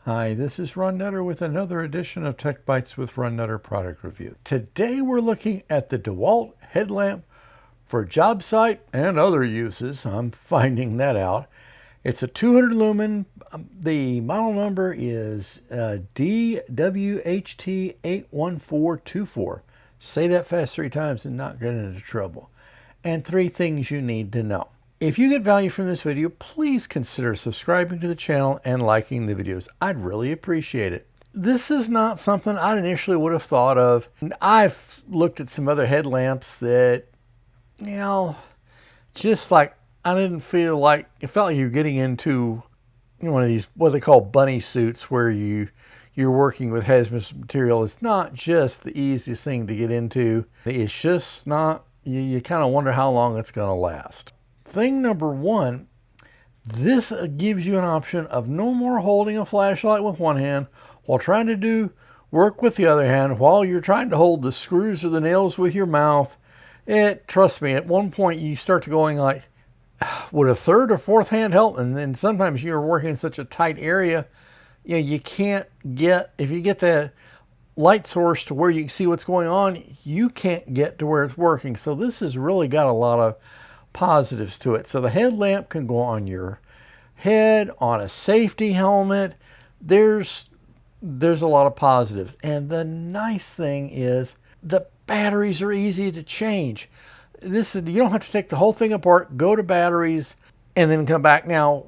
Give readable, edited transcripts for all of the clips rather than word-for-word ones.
Hi, this is Ron Nutter with another edition of TechBytes with Ron Nutter product review. Today we're looking at the DEWALT Headlamp for Jobsite and other uses. I'm finding that out. It's a 200 lumen. The model number is DWHT81424. Say that fast 3 times and not get into trouble. And 3 things you need to know. If you get value from this video, please consider subscribing to the channel and liking the videos. I'd really appreciate it. This is not something I initially would have thought of. I've looked at some other headlamps that, just like I didn't feel like, it felt like you're getting into one of these, what they call bunny suits, where you're working with hazardous material. It's not just the easiest thing to get into. It's just not, you kind of wonder how long it's going to last. Thing number 1, this gives you an option of no more holding a flashlight with one hand while trying to do work with the other hand while you're trying to hold the screws or the nails with your mouth. Trust me, at one point you start to going like, would a third or fourth hand help? And then sometimes you're working in such a tight area, you can't get, if you get the light source to where you can see what's going on, you can't get to where it's working. So this has really got a lot of positives to it. So the headlamp can go on your head, on a safety helmet. There's a lot of positives. And the nice thing is the batteries are easy to change. You don't have to take the whole thing apart, go to batteries, and then come back. Now,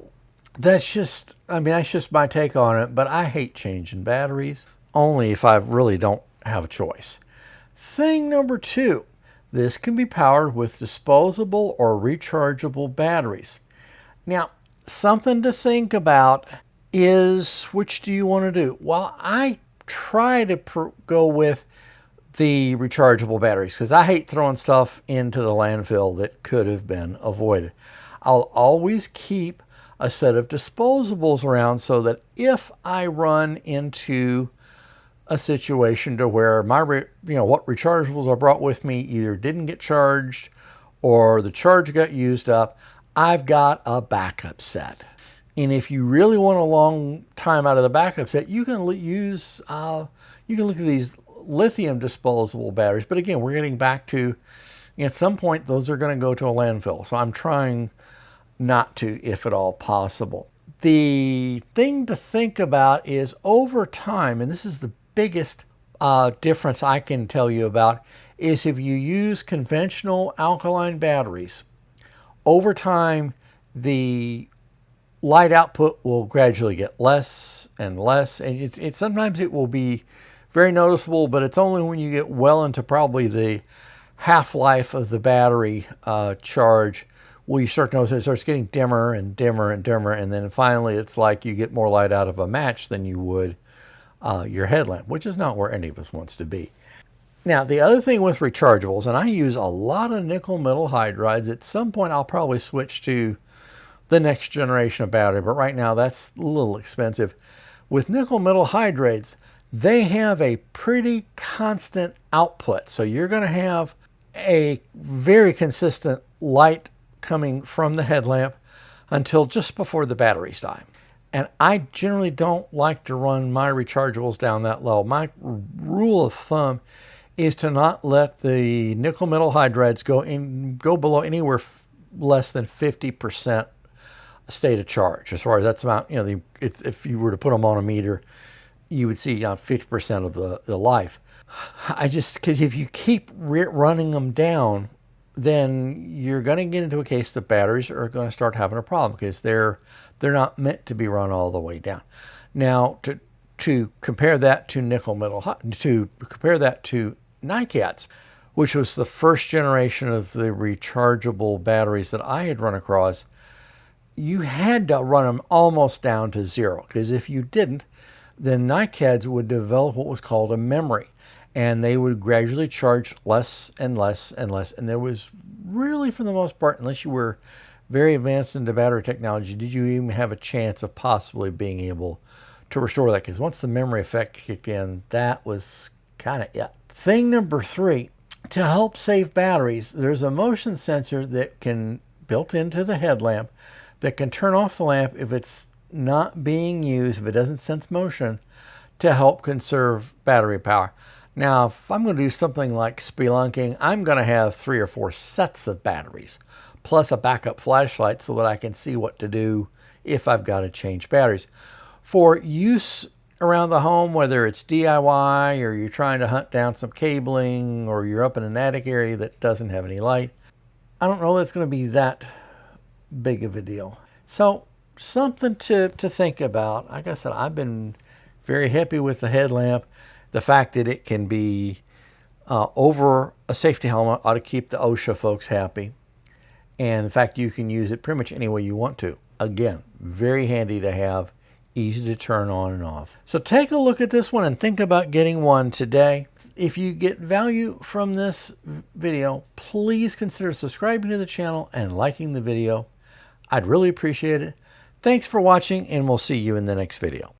that's just my take on it, but I hate changing batteries, only if I really don't have a choice. Thing number 2, this can be powered with disposable or rechargeable batteries. Now, something to think about is, which do you want to do? Well, I try to go with the rechargeable batteries because I hate throwing stuff into the landfill that could have been avoided. I'll always keep a set of disposables around so that if I run into a situation to where what rechargeables I brought with me either didn't get charged or the charge got used up, I've got a backup set. And if you really want a long time out of the backup set, you can use you can look at these lithium disposable batteries. But again, we're getting back to, at some point those are going to go to a landfill. So I'm trying not to, if at all possible. The thing to think about is over time, and this is the biggest difference I can tell you about, is if you use conventional alkaline batteries, over time the light output will gradually get less and less, and sometimes it will be very noticeable, but it's only when you get well into probably the half-life of the battery charge will you start to notice it starts getting dimmer and dimmer and dimmer, and then finally it's like you get more light out of a match than you would your headlamp, which is not where any of us wants to be. Now, the other thing with rechargeables, and I use a lot of nickel metal hydrides. At some point I'll probably switch to the next generation of battery, but right now that's a little expensive. With nickel metal hydrides, they have a pretty constant output, so you're going to have a very consistent light coming from the headlamp until just before the batteries die. And I generally don't like to run my rechargeables down that low. My rule of thumb is to not let the nickel metal hydrides go below anywhere less than 50% state of charge. As far as that's about, if you were to put them on a meter, you would see 50% of the life. Because if you keep running them down, then you're going to get into a case the batteries are going to start having a problem because they're not meant to be run all the way down. Now, to compare that to nickel metal, to compare that to NiCads, which was the first generation of the rechargeable batteries that I had run across, you had to run them almost down to 0, because if you didn't, then NiCads would develop what was called a memory, and they would gradually charge less and less and less. And there was really, for the most part, unless you were very advanced into battery technology, did you even have a chance of possibly being able to restore that? Because once the memory effect kicked in, that was kind of it. Thing number 3, to help save batteries, there's a motion sensor that can built into the headlamp that can turn off the lamp if it's not being used, if it doesn't sense motion, to help conserve battery power. Now, if I'm going to do something like spelunking, I'm going to have 3 or 4 sets of batteries, plus a backup flashlight so that I can see what to do if I've got to change batteries. For use around the home, whether it's DIY or you're trying to hunt down some cabling or you're up in an attic area that doesn't have any light, I don't know that's going to be that big of a deal. So something to think about. Like I said, I've been very happy with the headlamp. The fact that it can be over a safety helmet ought to keep the OSHA folks happy. And in fact, you can use it pretty much any way you want to. Again, very handy to have, easy to turn on and off. So take a look at this one and think about getting one today. If you get value from this video, please consider subscribing to the channel and liking the video. I'd really appreciate it. Thanks for watching, and we'll see you in the next video.